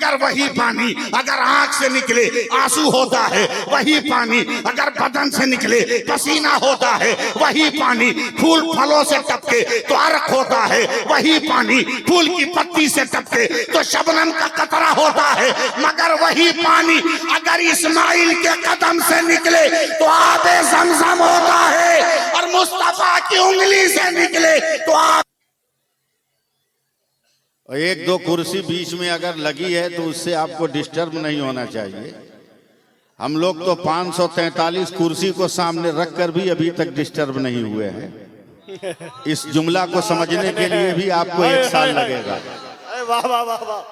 मगर वही पानी अगर आंख से निकले आंसू होता है, वही पानी अगर बदन से निकले पसीना होता है, वही पानी फूल फलों से टपके तो अर्क होता है, वही पानी फूल की पत्ती से टपके तो शबनम का कतरा होता है, मगर वही पानी अगर इस्माइल के कदम से निकले तो आबे ज़मज़म होता है, और मुस्तफा की उंगली से निकले तो आप। एक दो कुर्सी बीच में अगर लगी है तो उससे आपको डिस्टर्ब नहीं होना चाहिए। हम लोग तो 543 कुर्सी को सामने रखकर भी अभी तक डिस्टर्ब नहीं हुए हैं। इस जुमला को समझने के लिए भी आपको 1 साल लगेगा। वाह वाह वाह वाह,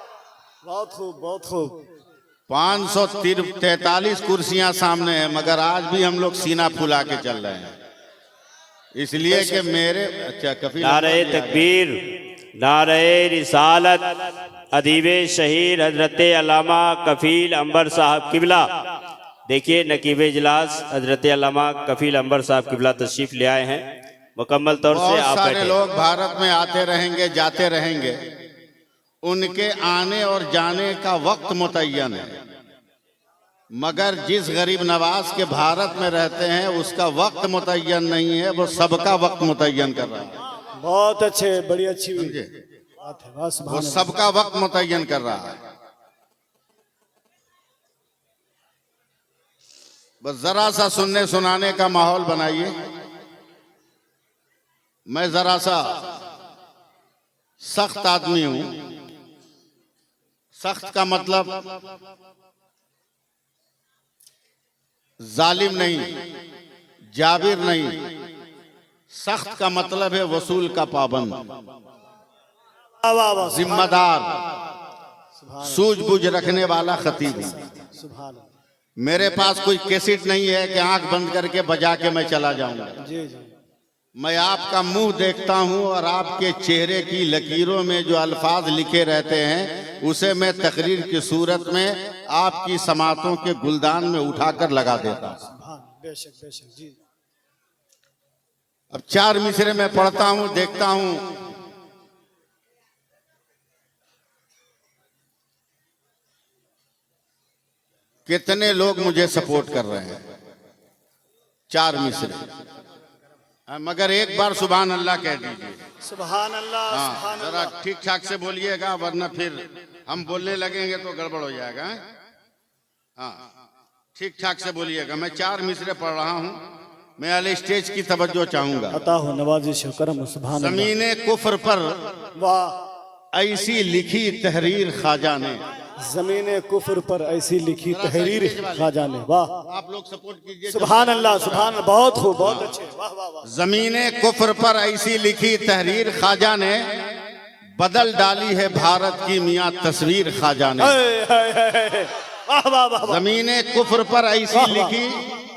बहुत खूब बहुत खूब। 543 कुर्सियां सामने हैं, मगर आज भी हम लोग सीना फुला के चल रहे हैं, इसलिए कि मेरे कफील नारे तकबीर, नारे रिसालत, अदीबे शहीद हजरत अल्लामा कफील अंबर साहब किबला। देखिए नकीब इजलास हजरत अल्लामा कफील अंबर साहब किबला तशरीफ ले आए हैं। मुकम्मल तौर से आप सारे लोग भारत में आते रहेंगे जाते रहेंगे, उनके आने और जाने का वक्त मुतय्यन है, मगर जिस गरीब नवाज के भारत में रहते हैं उसका वक्त मुतय्यन नहीं है, वो सबका वक्त मुतय्यन कर रहा है। बहुत अच्छे, बड़ी अच्छी बात है। वो सबका वक्त मुतय्यन कर रहा है। बस जरा सा सुनने सुनाने का माहौल बनाइए। मैं जरा सा सख्त आदमी हूं। सख्त का मतलब जालिम नहीं, जाबिर नहीं। सख्त का मतलब है वसूल का पाबंद, जिम्मेदार, सूझबूझ रखने वाला खतीब हूं। मेरे पास कोई कैसेट नहीं है कि आंख बंद करके बजा के मैं चला जाऊंगा। मैं आपका मुंह देखता हूं और आपके चेहरे की लकीरों में जो अल्फाज लिखे रहते हैं उसे मैं तकरीर की सूरत में आपकी समातों के गुलदान में उठाकर लगा देता हूं। बेशक बेशक जी। अब 4 मिसरे में पढ़ता हूं, देखता हूं कितने लोग मुझे सपोर्ट कर रहे हैं। 4 मिसरे, मगर एक बार सुभान अल्लाह कह दीजिए। सुभान अल्लाह। हाँ, जरा ठीक ठाक से बोलिएगा, वरना फिर हम बोलने लगेंगे तो गड़बड़ हो जाएगा। हाँ, ठीक ठाक से बोलिएगा। मैं 4 मिसरे पढ़ रहा हूँ, मैं अल स्टेज की तवज्जो चाहूंगा। अता हो नवाजिश करम। सुभान अल्लाह। ज़मीने कुफ्र पर वाह, ऐसी लिखी तहरीर ख्वाजा ने। ज़मीने कुफ्र पर ऐसी लिखी तहरीर ख्वाजा ने। वाह, आप लोग सपोर्ट कीजिए। सुभान अल्लाह सुभान अल्लाह, बहुत खूब, बहुत अच्छे। वाह वाह वाह। ज़मीने कुफ्र पर ऐसी लिखी तहरीर ख्वाजा ने, बदल डाली है भारत की मियां तस्वीर ख्वाजा ने। वाह वाह वाह। ज़मीने कुफ्र पर ऐसी लिखी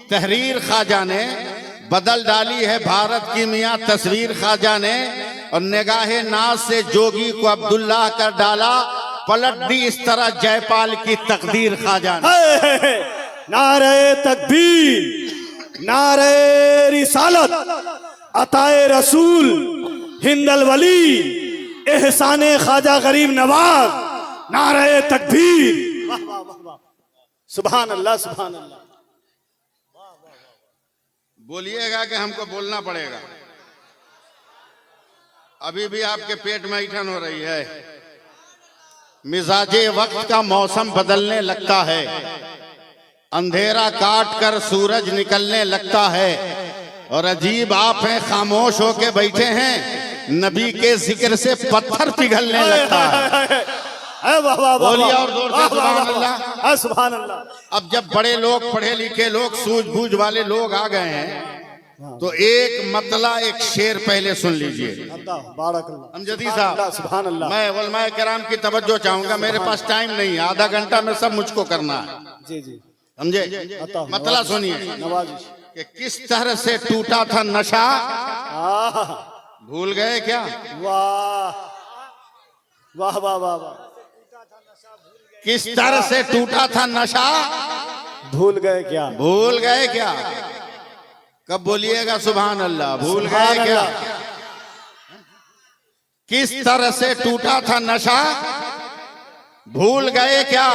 तहरीर ख्वाजा ने, बदल डाली है भारत की मियां तस्वीर ख्वाजा ने, और निगाहे नाज से जोगी को अब्दुल्लाह कर डाला, पलट दी इस तरह जयपाल की तकदीर ख्वाजा ने। नारे तकबीर, नारे रिसालत, अताए रसूल, हिंदल वली, एहसाने ख्वाजा गरीब नवाज, नारे तकबीर। वाह वाह वाह वाह, सुभान अल्लाह सुभान अल्लाह। बोलिएगा कि हमको बोलना पड़ेगा। अभी भी आपके पेट में ऐंठन हो रही है। मिजाजे वक्त का मौसम बदलने लगता है, अंधेरा काट कर सूरज निकलने लगता है, और अजीब आप हैं खामोश होके बैठे हैं, नबी के जिक्र से पत्थर पिघलने लगता है। बोलिए और जोर से सुभान अल्लाह। सुभान अल्लाह। अब जब बड़े लोग, पढ़े लिखे लोग, सूझबूझ वाले लोग आ गए हैं, तो एक मतला, एक शेर पहले सुन लीजिए। अमजदी साहब, सुभान अल्लाह। मैं उलमाए किराम की तवज्जो चाहूंगा। मेरे पास टाइम नहीं है, आधा घंटा में सब मुझको करना है। जी जी, समझे? मतला सुनिए नवाजिश। कि किस तरह से टूटा था नशा, भूल गए क्या? वाह वाह वाह वाह वाह। किस तरह से टूटा था नशा, भूल गए क्या? भूल गए क्या? कब बोलिएगा सुभान अल्लाह? भूल गए क्या? किस तरह से टूटा था नशा, भूल गए क्या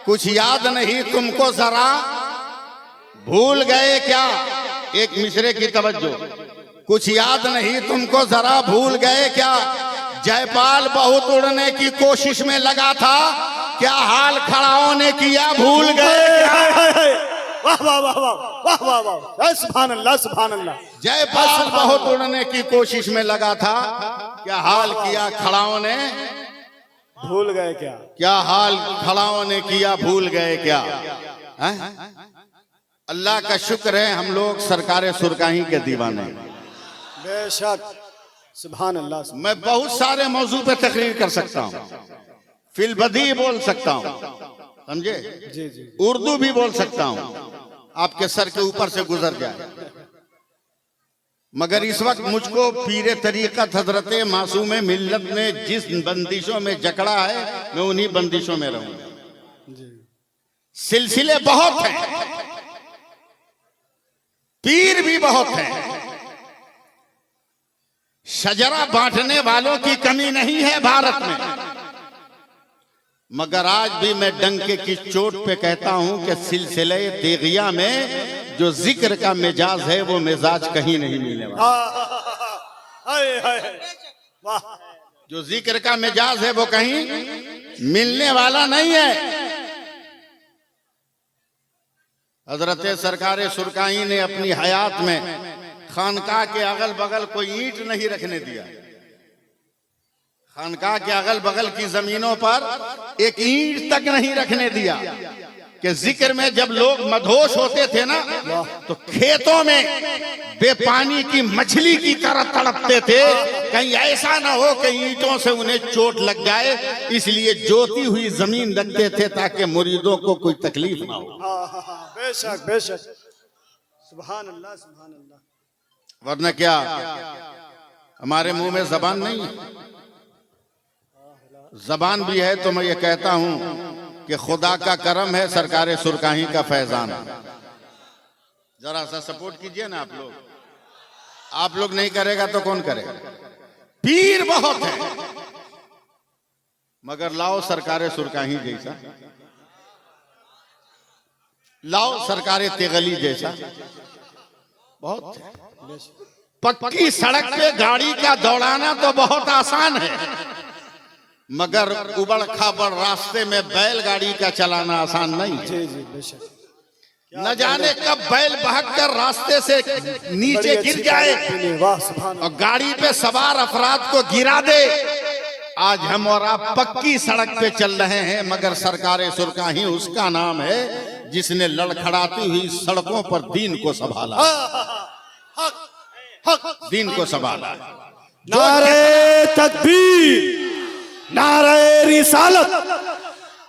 कुछ याद नहीं तुमको जरा, भूल गए क्या, एक मिसरे की तवज्जो, कुछ याद नहीं तुमको जरा, भूल गए क्या, जयपाल बहुत उड़ने की कोशिश में लगा था, क्या हाल खड़ाओं ने किया, भूल गए क्या? वाह वाह वाह वाह वाह वाह वाह, सुभान अल्लाह सुभान अल्लाह। जयपाल बहुत उड़ने की कोशिश में लगा था, क्या हाल किया खड़ाओं ने, भूल गए क्या, क्या हाल खड़ाओं ने किया, भूल गए क्या? अल्लाह का शुक्र है हम लोग सरकारे सुरकाही के दीवाने। बेशक सुभान अल्लाह। मैं बहुत सारे मौजू पे तकरीर कर सकता हूँ, फिलबदी बोल सकता हूँ, समझे, जी जी, उर्दू भी बोल सकता हूँ, आपके सर के ऊपर से गुजर जाए, मगर इस वक्त मुझको पीरे तरीक़त हजरत मासूम मिल्लत ने जिस बंदिशों में जकड़ा है मैं उन्हीं बंदिशों में रहूंगा। सिलसिले बहुत हैं, पीर भी बहुत हैं, शजरा बांटने वालों की कमी नहीं है भारत में, मगर आज भी मैं डंके की चोट पे कहता हूं कि सिलसिले तेगिया में जो जिक्र का मिजाज है वो मिजाज कहीं नहीं मिलने वाला। जो जिक्र का मिजाज है वो कहीं मिलने वाला नहीं है। हजरत सरकारे सुरकाई ने अपनी हयात में खानकाह के अगल बगल कोई ईंट नहीं रखने दिया, खानकाह के अगल बगल की जमीनों पर एक ईंट तक नहीं रखने दिया कि जिक्र में जब लोग मदहोश होते थे ना तो खेतों में बेपानी की मछली की तरह तड़पते थे, कहीं ऐसा ना हो कि ईंटों से उन्हें चोट लग जाए, इसलिए जोती हुई जमीन रखते थे ताकि मुरीदों को कोई तकलीफ ना हो। बेशक बेशक सुभान अल्लाह सुभान अल्लाह। वरना क्या हमारे मुंह में जबान नहीं है? जबान भी है तो मैं ये कहता हूं कि खुदा का करम है, सरकारे सुरकाही का फैजान है। जरा सा सपोर्ट कीजिए ना आप लोग नहीं करेगा तो कौन करेगा? पीर बहुत है मगर लाओ सरकारे सुरकाही जैसा, लाओ सरकारे तेगली जैसा, बहुत है। पक्की सड़क पे गाड़ी का दौड़ाना तो बहुत आसान है, मगर उबड़ खाबड़ रास्ते में बैलगाड़ी का चलाना आसान नहीं है। जी जी बेशक। न जाने कब बैल बहक कर रास्ते से नीचे गिर जाए वाह सुभान और गाड़ी पे सवार अफराद को गिरा दे। आज हम और आप पक्की सड़क पे चल रहे हैं, मगर सरकारे सुरकाही उसका नाम है जिसने लड़खड़ाती हुई सड़कों पर दीन को संभाला, दीन को संभाला। नारे तकबीर, नारे रिसालत,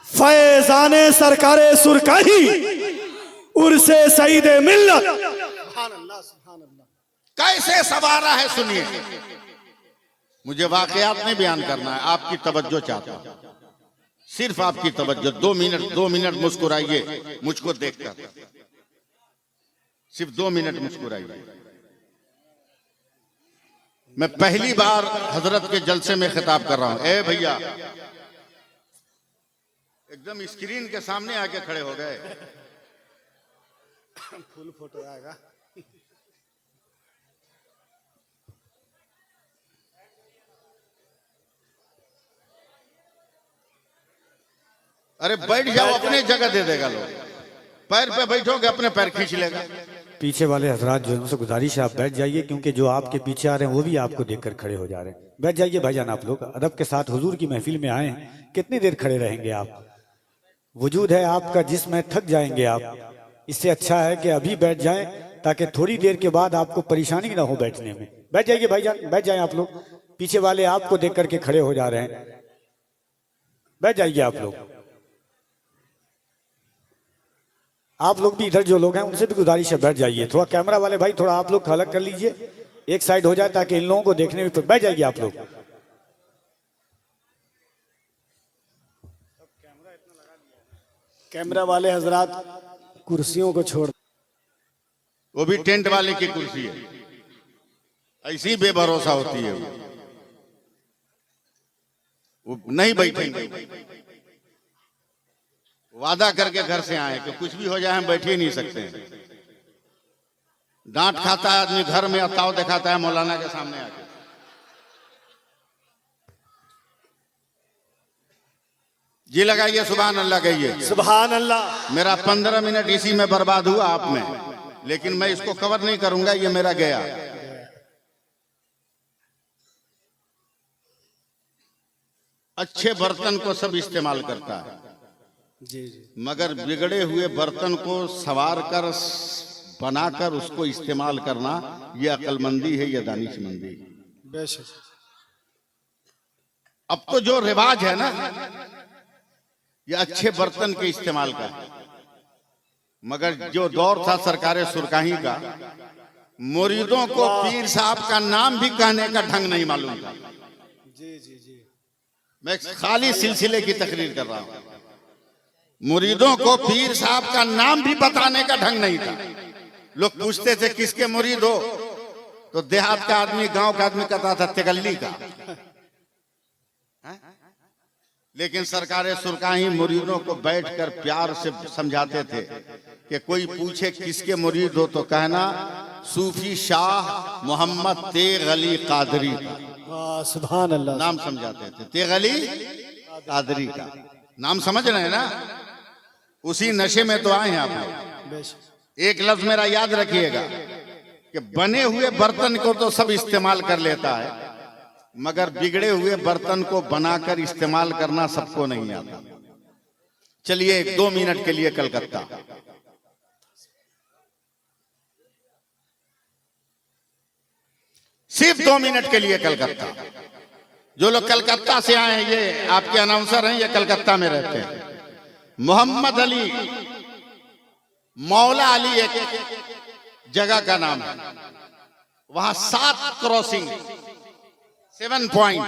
फैजाने सरकारे सुरकाही, उर्से सईद मिल्लत। सुभान अल्लाह सुभान अल्लाह। कैसे सवारा है सुनिए, मुझे वाकयात नहीं बयान करना है, आपकी तवज्जो चाहता हूं, सिर्फ आपकी तवज्जो। 2 मिनट मुस्कुराइए मुझको देखकर, सिर्फ 2 मिनट मुस्कुराइए। मैं पहली बार हजरत के जलसे में खिताब कर रहा हूं। ए भैया एकदम स्क्रीन के सामने आके खड़े हो गए, फुल फोटो आएगा। अरे बैठ जाओ, अपने जगह दे देगा लोग। पैर पे बैठोगे अपने पैर खींच लेगा। पीछे वाले हजरात जो है उनसे गुजारिश है आप बैठ जाइए, क्योंकि जो आपके पीछे आ रहे हैं वो भी आपको देखकर खड़े हो जा रहे हैं। बैठ जाइए भाईजान, आप लोग अदब के साथ हुजूर की महफिल में आए हैं, कितनी देर खड़े रहेंगे आप? वजूद है आपका जिसमें थक जाएंगे आप। इससे अच्छा है कि अभी बैठ जाएं ताकि थोड़ी देर के बाद आपको परेशानी ना हो बैठने में। बैठ जाइए भाईजान, बैठ जाएं आप लोग। पीछे वाले आपको देख करके खड़े हो जा रहे हैं, बैठ जाइए आप लोग। आप लोग भी इधर जो लोग हैं उनसे भी गुजारिश है बैठ जाइए। थोड़ा कैमरा वाले भाई थोड़ा आप लोग अलग कर लीजिए, एक साइड हो जाए ताकि इन लोगों को देखने में। तो बैठ जाइए आप लोग। कैमरा वाले हजरात कुर्सियों को छोड़, वो भी टेंट वाले की कुर्सी है, ऐसी बेभरोसा होती है, वो नहीं बैठेंगे। वादा करके घर से आए कि कुछ भी हो जाए हम बैठ ही नहीं सकते हैं। डांट खाता है आदमी घर में, अताव दिखाता है मौलाना के सामने आके। जी लगाइए सुभान अल्लाह कहिए। सुभान अल्लाह। मेरा 15 मिनट इसी में बर्बाद हुआ आप में, लेकिन मैं इसको कवर नहीं करूंगा, ये मेरा गया। अच्छे बर्तन को सब इस्तेमाल करता है, जी जी। मगर बिगड़े हुए बर्तन को संवार कर बनाकर उसको इस्तेमाल करना, यह अक्लमंदी है, यह दानिशमंदी है। बेशक। अब तो जो रिवाज है ना, यह अच्छे बर्तन के इस्तेमाल का है, मगर जो दौर था सरकारे सुरकाही का, मुरीदों को पीर साहब का नाम भी कहने का ढंग नहीं मालूम था। जी जी जी। मैं खाली सिलसिले की तकरीर कर रहा हूं। मुरीदों को पीर साहब का नाम भी बताने का ढंग नहीं था। लोग पूछते थे किसके मुरीद हो, तो देहात का आदमी, गांव का आदमी कहता था तेगल्ली का। लेकिन सरकारे सुरकाही मुरीदों को बैठकर प्यार से समझाते थे कि कोई पूछे किसके मुरीद हो तो कहना सूफी शाह मोहम्मद तेग अली कादरी का। सुभान अल्लाह। नाम समझाते थे, तेग अली कादरी का नाम समझ रहे हैं ना। उसी नशे में तो आए हैं आप लोग। बेशक। एक लफ्ज मेरा याद रखिएगा कि बने हुए बर्तन को तो सब इस्तेमाल कर लेता है, मगर बिगड़े हुए बर्तन को बनाकर इस्तेमाल करना सबको नहीं आता। चलिए 2 मिनट के लिए कलकत्ता। सिर्फ 2 मिनट के लिए कलकत्ता। जो लोग कलकत्ता से आए हैं, ये आपके अनाउंसर हैं, ये कलकत्ता में रहते हैं। मोहम्मद अली, मौला अली एक जगह का नाम है। वहां 7 क्रॉसिंग, 7 पॉइंट।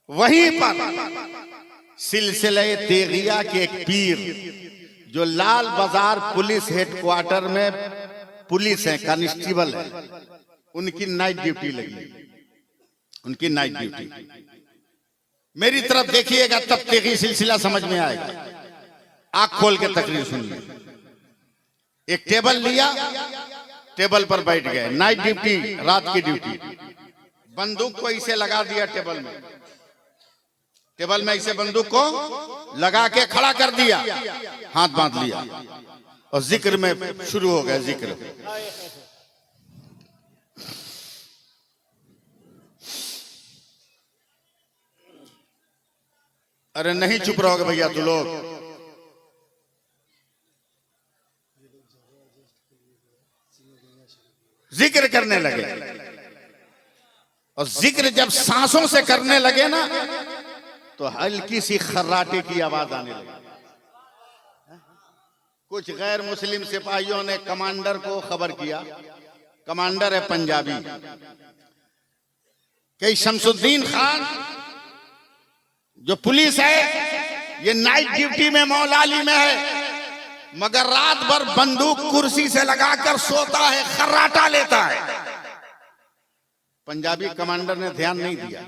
वहीं पर सिलसिले तेगिया के एक पीर जो लाल बाजार पुलिस हेडक्वार्टर में पुलिस है, कांस्टेबल है, उनकी नाइट ड्यूटी लगी। उनकी नाइट ड्यूटी। मेरी तरफ देखिएगा तब तेगी सिलसिला समझ में आएगा। आंख खोल के तकरीर सुनिए। एक टेबल लिया, टेबल पर बैठ गए, नाइट ड्यूटी, रात की ड्यूटी। बंदूक को इसे लगा दिया टेबल में, टेबल में इसे बंदूक को लगा के खड़ा कर दिया, हाथ बांध लिया और जिक्र में शुरू हो गया। जिक्र अरे नहीं चुप रहोगे भैया तू लोग। जिक्र करने लगे और जिक्र जब सांसों से करने लगे ना, तो हल्की सी खर्राटे की आवाज आने लगी। कुछ गैर मुस्लिम सिपाहियों ने कमांडर को खबर किया, कमांडर है पंजाबी, कि शमसुद्दीन खान जो पुलिस है ये नाइट ड्यूटी में मौला अली में है, मगर रात भर बंदूक कुर्सी से लगाकर सोता है, खर्राटा लेता है। पंजाबी कमांडर ने ध्यान नहीं दिया,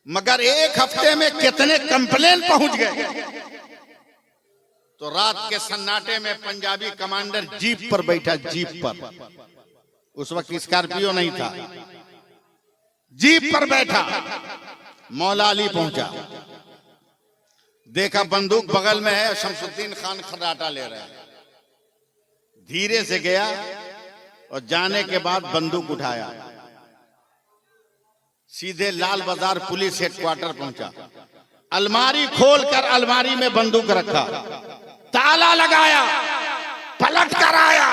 मगर 1 हफ्ते में कितने कंप्लेन पहुंच गए। तो रात के सन्नाटे में पंजाबी कमांडर जीप पर बैठा, जीप पर, उस वक्त स्कॉर्पियो नहीं था, जीप पर बैठा। मौला अली पहुंचा, देखा बंदूक बगल में है, शमसुद्दीन खान खर्राटा ले रहे हैं। धीरे से गया और जाने के बाद बंदूक उठाया, सीधे लाल बाजार पुलिस हेडक्वार्टर पहुंचा। अलमारी खोलकर अलमारी में बंदूक रखा, ताला लगाया, पलट कर आया।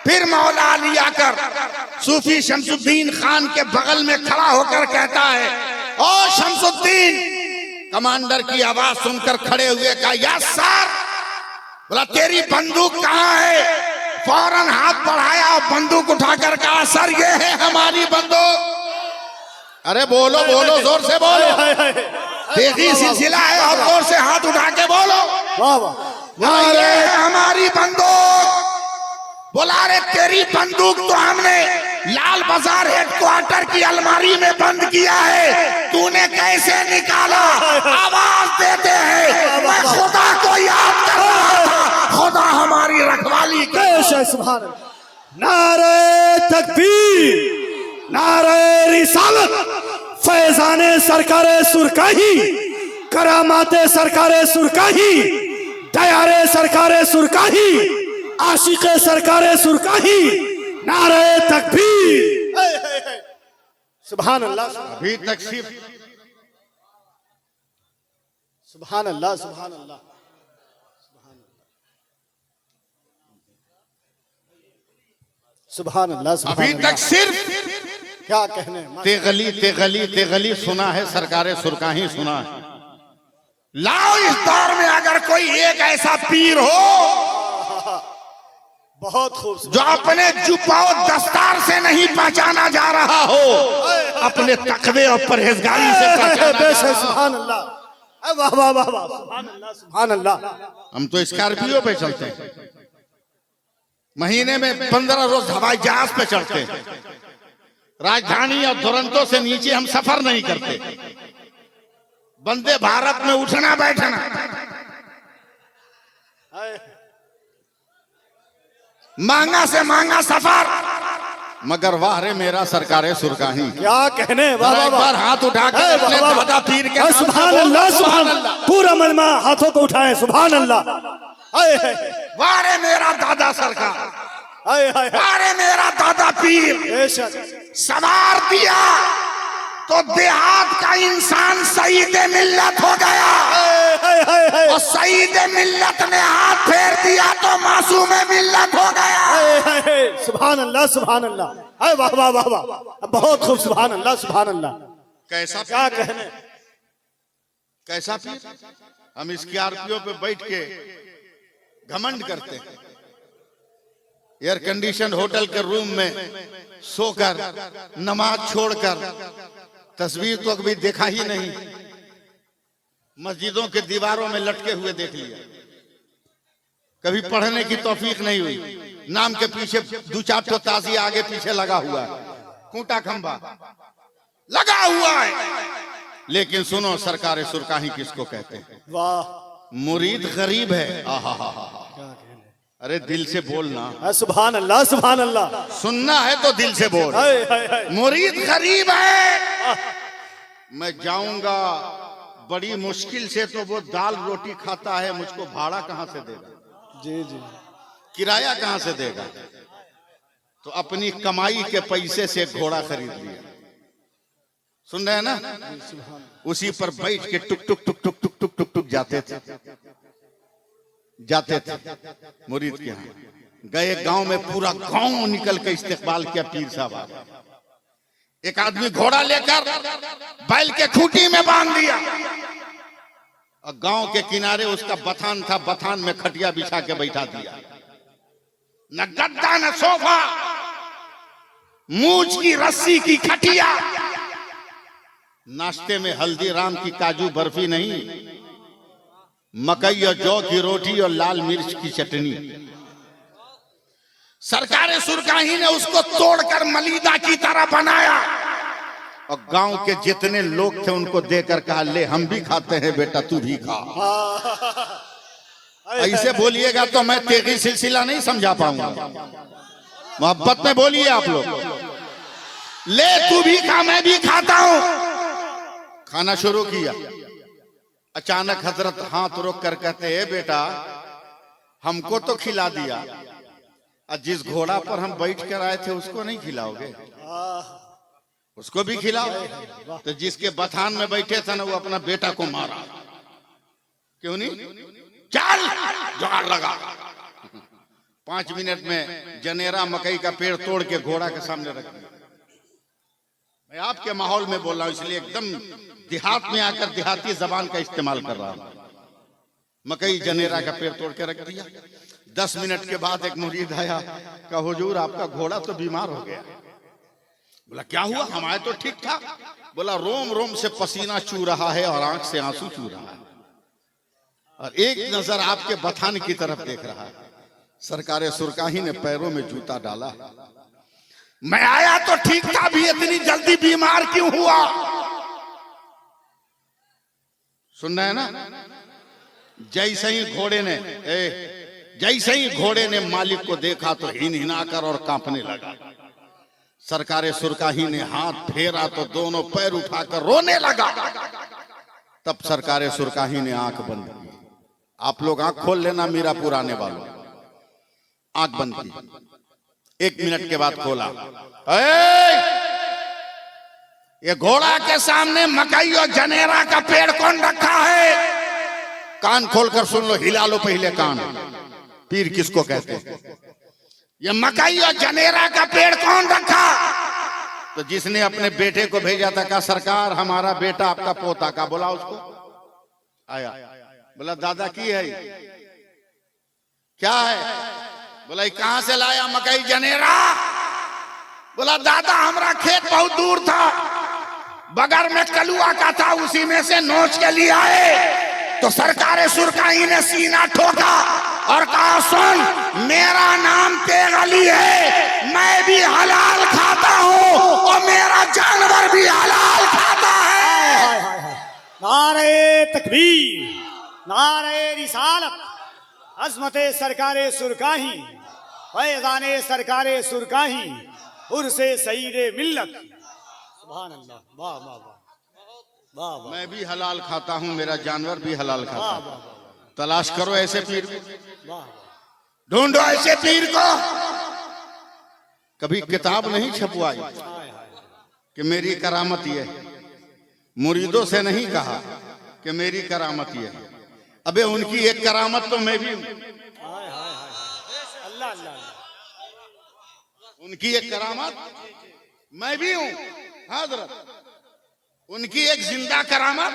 फिर मौला अली आकर सूफी शमसुद्दीन खान के बगल में खड़ा होकर कहता है, ओ शमसुद्दीन। कमांडर की आवाज सुनकर खड़े हुए कहा, यस सर। बोला तेरी बंदूक कहां है? फौरन हाथ बढ़ाया और बंदूक उठाकर कहा, सर ये है हमारी बंदूक। अरे बोलो बोलो, जोर से बोलो, तेजी सिलसिला है और जोर से हाथ उठा के बोलो, वाह वाह। ये है हमारी बंदूक। बोला रे तेरी बंदूक तो हमने लाल बाजार हेडक्वार्टर की अलमारी में बंद किया है, तूने कैसे निकाला? आवाज देते हैं, मैं खुद अली का पेश है सुभान अल्लाह। नारे तकबीर, नारे रिसालत, फैजाने सरकारे सुरकाही, करामाते सरकारे सुरकाही, दयारे सरकारे सुरकाही, आशिके सरकारे सुरकाही, नारे तकबीर। सुभान अल्लाह, अभी तक सिर्फ सुभान अल्लाह, सुभान अल्लाह। सुभान अल्लाह, सुभान अभी अल्लाह। तक सिर्फ क्या कहने, तेगली तेगली तेगली सुना है, सरकारे सुरकाही सुना है। लाओ इस दौर में अगर कोई एक ऐसा पीर हो बहुत खूब। जो अपने जुब्बाओ दस्तार से नहीं पहचाना जा रहा हो, अपने तकवे और परहेजगारी से पहचाना जा रहा हो। सुभान अल्लाह, वाह वाह वाह वाह, सुभान अल्लाह, सुभान अल्लाह। हम तो स्कॉर्पियो पे चलते हैं, महीने में 15 रोज हवाई जहाज पे चढ़ते हैं, राजधानी और दुरंतो से नीचे हम सफर नहीं करते, वंदे भारत में उठना बैठना, महंगा से महंगा सफर। मगर वाह रे मेरा सरकारे सुरकाही। क्या कहने, वाह वाह एक वाह, बार हाथ उठा के अपने वाह, वाह, दादा पीर के नाम से सुभान बोल, अल्लाह, सुभान अल्लाह। पूरा मजमा हाथों को उठाएं, सुभान अल्लाह। हाय हाय वारे मेरा दादा सरकार, हाय हाय, वारे मेरा दादा पीर, बेशक सवार दिया तो देहात का इंसान सईद मिल्लत हो गया, हाय हाय हाय, और सईद मिल्लत ने हाथ फेर दिया तो मासूम मिल्लत हो गया। हाय हाय हाय, सुभान अल्लाह, सुभान अल्लाह। हाय वाह वाह वाह वाह, बहुत खूब, सुभान अल्लाह, सुभान अल्लाह। कैसा क्या कहने, कैसा पीर। हम स्कॉर्पियो पे बैठ के घमंड करते हैं, एयर कंडीशन होटल के रूम में सोकर नमाज छोड़कर, तस्वीर तो कभी देखा ही नहीं, मस्जिदों के दीवारों में लटके हुए देख लिया, कभी पढ़ने की तौफीक नहीं हुई, नाम के पीछे दो चार तो ताजी आगे पीछे लगा हुआ है, खूंटा खंबा लगा हुआ है। लेकिन सुनो, सरकारे सुरकाही किसको कहते हैं? वाह, मुरीद गरीब है। आहा, क्या कहने, अरे दिल से बोलना, सुभान अल्लाह, सुभान अल्लाह। सुनना है तो दिल से बोल। हाय हाय हाय, मुरीद गरीब है, मैं जाऊंगा बड़ी मुश्किल से, तो वो दाल रोटी खाता है, मुझको भाड़ा कहां से देगा, जी जी, किराया कहां से देगा? तो अपनी कमाई के पैसे से घोड़ा खरीद लिया, सुन रहे हैं ना? उसी पर बैठ के टुक टुक टुक टुक टुक टुक टुक टुक जाते थे, जाते थे मुरीद के यहाँ। गए गांव में, पूरा गांव निकल के इस्तेकबाल किया पीर साहब। एक आदमी घोड़ा लेकर बैल के खूंटी में बांध दिया, और गांव के किनारे उसका बथान था, बथान में खटिया बिछा के बैठा दिया, न गद्दा न सोफा, मूछ की रस्सी की खटिया, नाश्ते में हल्दीराम की काजू बर्फी नहीं, मकई और जौ की रोटी और लाल मिर्च की चटनी। सरकारे सुरकाही ने उसको तोड़कर मलीदा की तरह बनाया, और गांव के जितने लोग थे उनको देकर कहा, ले हम भी खाते हैं बेटा, तू भी खा। ऐसे बोलिएगा तो मैं तेगी सिलसिला नहीं समझा पाऊंगा, मोहब्बत में बोलिए आप लोग। ले तू भी खा, मैं भी खाता हूं। खाना शुरू किया, अचानक हजरत हाथ रोक कर कहते हैं, बेटा हमको तो खिला दिया, और जिस घोड़ा पर हम बैठ कर आए थे उसको नहीं खिलाओगे? उसको भी खिलाओ। तो जिसके बथान में बैठे थे ना, वो अपना बेटा को मारा, क्यों नहीं? चल जुगाड़ लगा। 5 मिनट में जनेरा मकई का पेड़ तोड़ के घोड़ा के सामने रख दिया। मैं आपके माहौल में बोल रहा हूं, इसलिए एकदम देहात में आकर देहाती जबान का इस्तेमाल कर रहा हूं। मकई जनेरा का पेड़ तोड़ के रख दिया। 10 मिनट के बाद एक मुरीद आया, कहा हुजूर आपका घोड़ा तो बीमार हो गया। बोला क्या हुआ? हमारे तो ठीक था। बोला रोम रोम से पसीना चू रहा है और आंख से आंसू चू रहा है, और एक नजर आपके बथान की तरफ देख रहा है। सरकारे सुरकाही ने पैरों में जूता डाला। मैं आया तो ठीक था, भी इतनी जल्दी बीमार क्यों हुआ? सुन रहे हैं ना? जैसे ही घोड़े ने जैसे ही घोड़े ने मालिक को देखा तो हिनहिनाकर और कांपने लगा। सरकारे सुरकाही ने हाथ फेरा तो दोनों पैर उठाकर रोने लगा। तब सरकारे सुरकाही ने आंख बंद की। आप लोग आंख खोल लेना मीरापुर आने वालों, आंख बंद की। 1 मिनट के बाद खोला। ये घोड़ा के सामने मकई और जनेरा का पेड़ कौन रखा है? कान खोलकर सुन लो, हिला लो पहले कान। पीर किसको कहते हैं? ये मकई और जनेरा का पेड़ कौन रखा? तो जिसने अपने बेटे को भेजा था, कहा सरकार हमारा बेटा आपका पोता का। बोला उसको, आया, बोला दादा की है क्या है? बोला कहां से लाया मकई जनेरा? बोला दादा हमारा खेत बहुत दूर था, बगल में कलुआ का था, उसी में से नोच के लिए आए। तो सरकारे सुरकाही ने सीना ठोका और कहा सुन, मेरा नाम तेगली है, मैं भी हलाल खाता हूं और मेरा जानवर भी हलाल खाता है। नारे तकबीर, नारे रिसालत, अज़मते सरकारे सुरकाही, फैज़ाने सरकारे सुरकाही, उर्से सईदे मिल्लत। सुभान अल्लाह, वाह वाह वाह वाह वाह। मैं भी हलाल खाता हूं, मेरा जानवर भी हलाल खाता है। तलाश करो ऐसे पीर, ढूंढो ऐसे पीर को। कभी किताब नहीं छपवाई कि मेरी करामत ये है, मुरीदों से नहीं कहा कि मेरी करामत ये है। अबे उनकी एक करामत तो मैं भी हूं। अल्लाह अल्लाह, उनकी एक करामत मैं भी हूं। हजरत, उनकी एक जिंदा करामत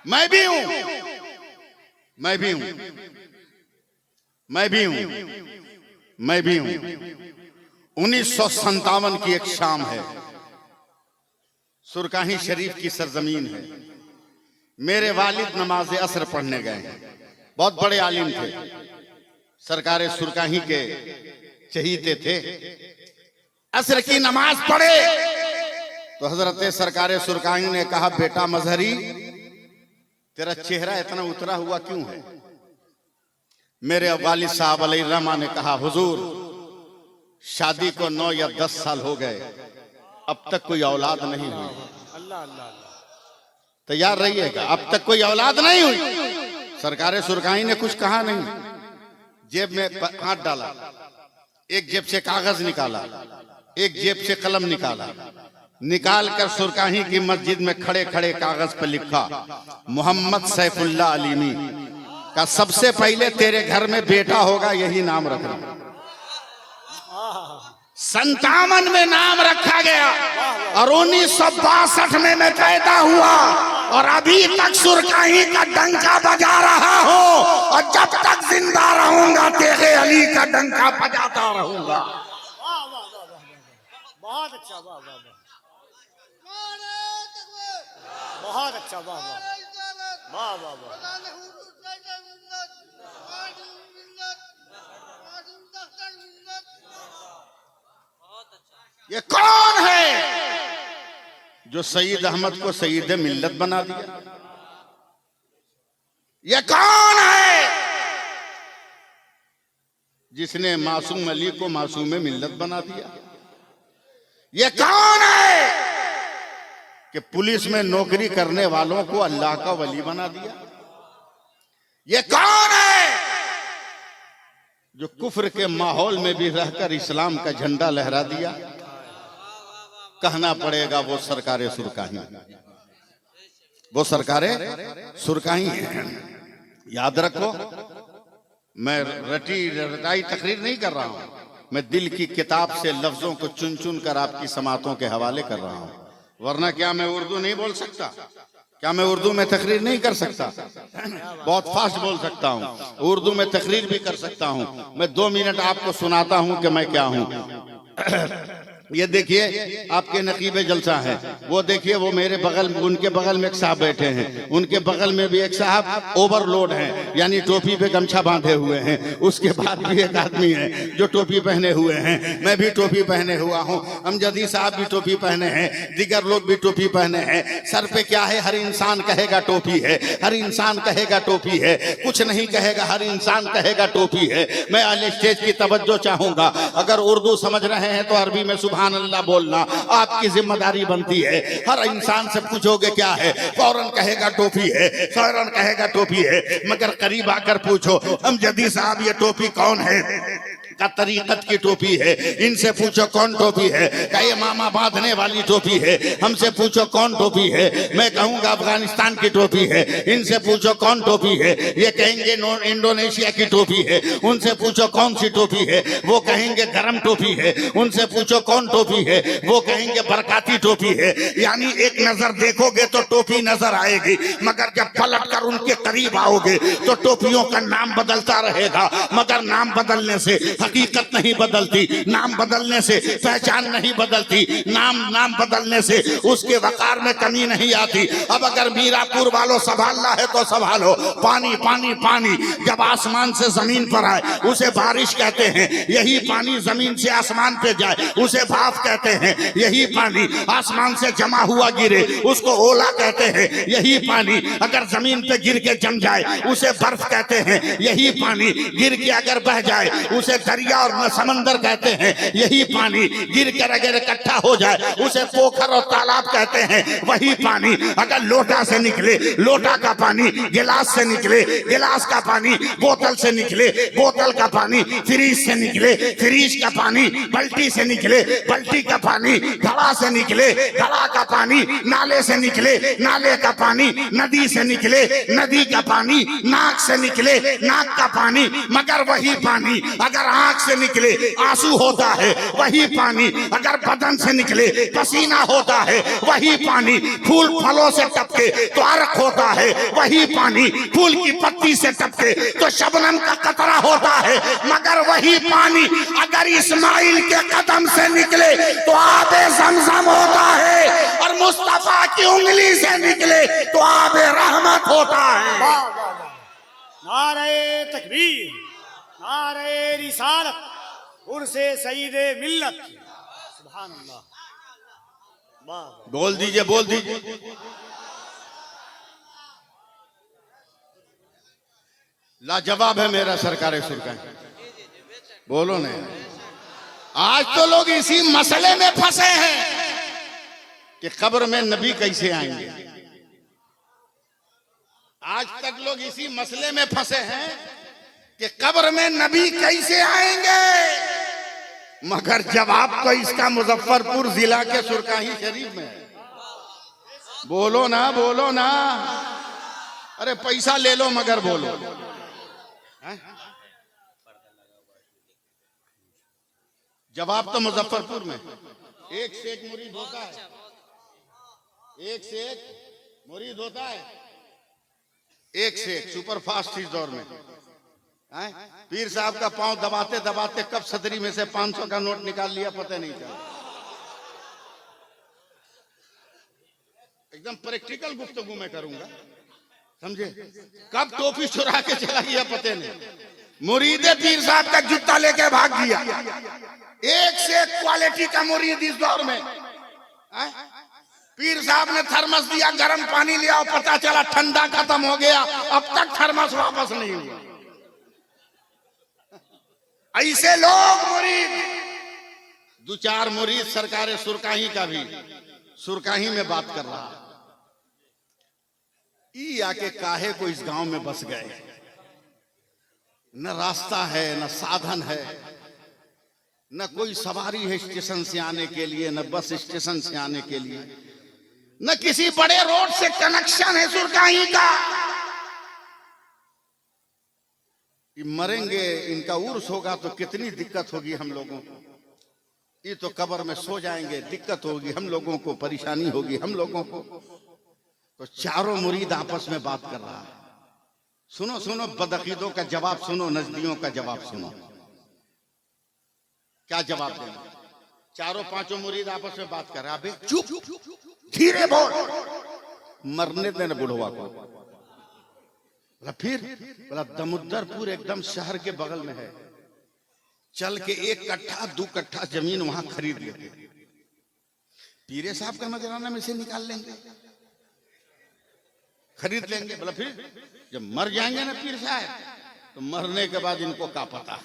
मैं भी हूं, मैं भी हूं, मैं भी हूं, मैं भी हूं। 1957 की एक शाम है, सुरकाही शरीफ की सरजमीन है। मेरे वालिद नमाज असर पढ़ने गए हैं, बहुत बड़े आलिम थे, सरकारे सुरकाही के चहीते थे। असर की नमाज पढ़े तो हजरत सरकारे सुरकाही ने कहा, बेटा मजहरी, तेरा चेहरा इतना उतरा हुआ क्यों है? मेरे वालिद साहब अलैहिर्रहमा ने कहा, हुजूर शादी को 9 या 10 साल हो गए, अब तक कोई औलाद नहीं हुई। अल्लाह अल्लाह, तैयार रहिएगा, अब तक कोई औलाद नहीं हुई। सरकारे सुरकाही ने कुछ कहा नहीं, जेब में हाथ डाला, एक जेब से कागज निकाला, एक जेब से कलम निकाला, निकाल कर सुरकाही की मस्जिद में खड़े खड़े कागज पर लिखा, मोहम्मद सैफुल्लाह अलीमी का सबसे पहले तेरे घर में बेटा होगा, यही नाम रखना। 57 में नाम रखा गया और 1962 में मैं पैदा हुआ और अभी तक सुरकाही का डंका बजा रहा हूं और जब तक जिंदा रहूंगा तेरे अली का डंका बजाता रहूंगा। बहुत अच्छा, वाह वाह वाह, बहुत अच्छा, वाह वाह वाह वाह वाह। ये कौन है जो सईद अहमद को सईद मिल्लत बना दिया? ये कौन है जिसने मासूम अली को मासूम मिल्लत बना दिया? ये कौन है कि पुलिस में नौकरी करने वालों को अल्लाह का वली बना दिया? ये कौन है जो कुफ्र के माहौल में भी रहकर इस्लाम का झंडा लहरा दिया? कहना पड़ेगा वो सरकारे सुरकाही, वो सरकारे सुरकाही हैं। याद रखो, मैं रटाई तकरीर नहीं कर रहा हूं, मैं दिल की किताब से लफ्जों को चुन चुन कर आपकी समातों के हवाले कर रहा हूं। वरना क्या मैं उर्दू नहीं बोल सकता? क्या मैं उर्दू में तकरीर नहीं कर सकता? बहुत फास्ट बोल सकता हूं, उर्दू में तकरीर भी कर सकता हूं। मैं 2 मिनट आपको सुनाता हूं कि मैं क्या हूं। ये देखिए आपके नकीबे जलसा है, वो देखिए वो मेरे बगल, उनके बगल में एक साहब बैठे हैं, उनके बगल में भी एक साहब ओवरलोड हैं, यानी टोपी पे गमछा बांधे हुए हैं। उसके बाद भी एक आदमी है जो टोपी पहने हुए हैं, मैं भी टोपी पहने हुआ हूँ, अमजदी साहब भी टोपी पहने हैं, दिगर लोग भी टोपी पहने हैं। सर पे क्या है, हर इंसान कहेगा टोपी है, हर इंसान कहेगा टोपी है, कुछ नहीं कहेगा, हर इंसान कहेगा टोपी है। मैं अल स्टेज की तवज्जो चाहूंगा, अगर उर्दू समझ रहे हैं तो अरबी में सुभान अल्लाह बोलना आपकी जिम्मेदारी बनती है। हर इंसान से पूछोगे क्या है, फौरन कहेगा टोपी है, फौरन कहेगा टोपी है, मगर करीब आकर पूछो अमजदी साहब ये टोपी कौन है, का तरीकत की टोपी है। इनसे पूछो कौन टोपी है, क्या ये मामा बांधने वाली टोपी है। हमसे पूछो कौन टोपी है, मैं कहूंगा अफगानिस्तान की टोपी है। इनसे पूछो कौन टोपी है, ये कहेंगे इंडोनेशिया की टोपी है। उनसे पूछो कौन सी टोपी है, वो कहेंगे गरम टोपी है। उनसे पूछो कौन टोपी है, वो कहेंगे बरकाती टोपी है। यानी एक नजर देखोगे तो टोपी नजर आएगी, मगर जब पलट कर उनके करीब आओगे तो टोपियों का नाम बदलता रहेगा, मगर नाम बदलने से हकीकत नहीं बदलती, नाम बदलने से पहचान नहीं बदलती, नाम बदलने से उसके वकार में कमी नहीं आती। अब अगर मीरापुर वालों संभालना है तो संभालो। पानी पानी पानी जब आसमान से जमीन पर आए उसे बारिश कहते हैं, यही पानी जमीन से आसमान पे जाए उसे भाप कहते हैं। यही पानी आसमान से जमा हुआ गिरे उसको ओला कहते हैं। यही पानी अगर जमीन पे गिर के जम जाए उसे बर्फ कहते हैं। यही पानी गिर के अगर बह जाए उसे दरिया और समंदर कहते हैं। यही पानी गिर कर अगर इकट्ठा हो जाए उसे पोखर और तालाब कहते हैं। वही पानी अगर लोटा से निकले, लोटा का पानी गिलास से निकले, गिलास का पानी बोतल से निकले, बोतल का पानी फ्रीज से निकले, फ्रीज का पानी बल्टी से निकले, बल्टी का पानी घड़ा से निकले, घड़ा का पानी नाले से निकले, नाले का पानी नदी से निकले, नदी का पानी नाक से निकले, नाक का पानी, मगर वही पानी अगर आंख से निकले आंसू होता है। वही पानी अगर बदन से निकले पसीना होता है। वही पानी फूल फलों से टपके तो अर्क होता है। वही पानी फूल की पत्ती से टपके तो शबनम का कतरा होता है। मगर वही पानी अगर इस्माइल के कदम से निकले तो आबे ज़मज़म होता है, और मुस्तफा की उंगली से निकले तो आबे रहमत होता है। नारे तकबीर, नारे रिसालत, उर्से सईदे मिल्लत। सुभान अल्लाह। वाह, बोल दीजिए, बोल दीजिए। लाजवाब है मेरा सरकार सुरकार। बोलो ने, आज तो लोग इसी मसले में फंसे हैं कि कब्र में नबी कैसे आएंगे। आज तक लोग इसी मसले में फंसे हैं कि कब्र में नबी कैसे आएंगे, मगर जवाब तो इसका मुजफ्फरपुर जिला के सुरकाही शरीफ में है। बोलो ना, बोलो ना, अरे पैसा ले लो मगर बोलो। जवाब तो मुजफ्फरपुर में। एक से एक मुरीद होता है, एक से एक मुरीद होता है, एक से एक सुपर फास्ट इस दौर में। पीर साहब का पांव दबाते दबाते कब सदरी में से 500 का नोट निकाल लिया पता नहीं चला। एकदम प्रैक्टिकल गुफ्तगू में करूंगा, समझे। कब टोपी चुरा के चला गया पता नहीं। मुरीदे पीर साहब का जूता लेके भाग गया। एक से एक क्वालिटी का मुरीद इस दौर में। पीर साहब ने थर्मस दिया, गर्म पानी लिया और पता चला ठंडा खत्म हो गया, अब तक थर्मस वापस नहीं हुआ। ऐसे लोग मुरीद, दो चार मुरीद सरकारे सुरकाही का भी सुरकाही में बात कर रहा है। ई आके काहे को इस गांव में बस गए, न रास्ता है न साधन है, न कोई सवारी है स्टेशन से आने के लिए, न बस स्टेशन से आने के लिए, न किसी बड़े रोड से कनेक्शन है सुरकाही का। ये मरेंगे, इनका उर्स होगा तो कितनी दिक्कत होगी हम लोगों को। ये तो कब्र में सो जाएंगे, दिक्कत होगी हम लोगों को, परेशानी होगी हम लोगों को। तो चारों मुरीद आपस में बात कर रहा है। सुनो सुनो, बदअकीदों का जवाब सुनो, नजदियों का जवाब सुनो। क्या जवाब देना चारों पांचों मुरीद आपस में बात कर रहे, अबे चुप, धीरे बोल। मरने देना बुढ़वा को। बोला फिर? बोला दमुद्दरपुर एकदम शहर के बगल में है, चल के 1 कट्ठा 2 कट्ठा जमीन वहां खरीद लेंगे, पीरे साहब का नजराना में से निकाल लेंगे, खरीद लेंगे। बोला फिर? जब मर जाएंगे ना पीर साहब, तो मरने के बाद इनको क्या पता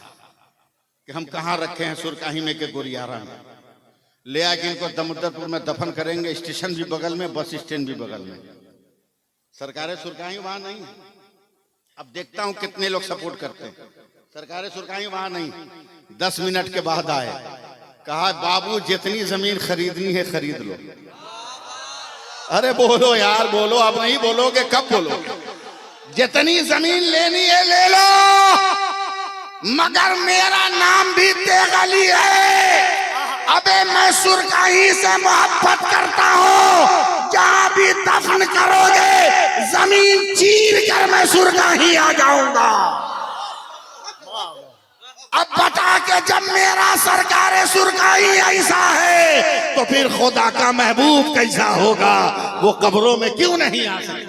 कि हम कहाँ रखे हैं सुरकाही में के गोरियारा में, ले आके इनको दमुद्दरपुर में दफन करेंगे। स्टेशन भी बगल में, बस स्टैंड भी बगल में, सरकारें सुरकाही वहां नहीं। अब देखता हूं कितने लोग सपोर्ट करते हैं। सरकारें सुरकाही वहां नहीं। 10 मिनट के बाद आए, कहा बाबू जितनी जमीन खरीदनी है खरीद लो। अरे बोलो यार, बोलो, अब नहीं बोलोगे कब बोलोगे? जितनी जमीन लेनी है ले लो, मगर मेरा नाम भी तेगली है। अबे मैं सुरकाही से मोहब्बत करता हूँ, जहाँ भी दफन करोगे जमीन चीर कर मैं सुरकाही आ जाऊंगा। अब बता के जब मेरा सरकार सुरकाही ऐसा है तो फिर खुदा का महबूब कैसा होगा? वो कब्रों में क्यों नहीं आ सकता?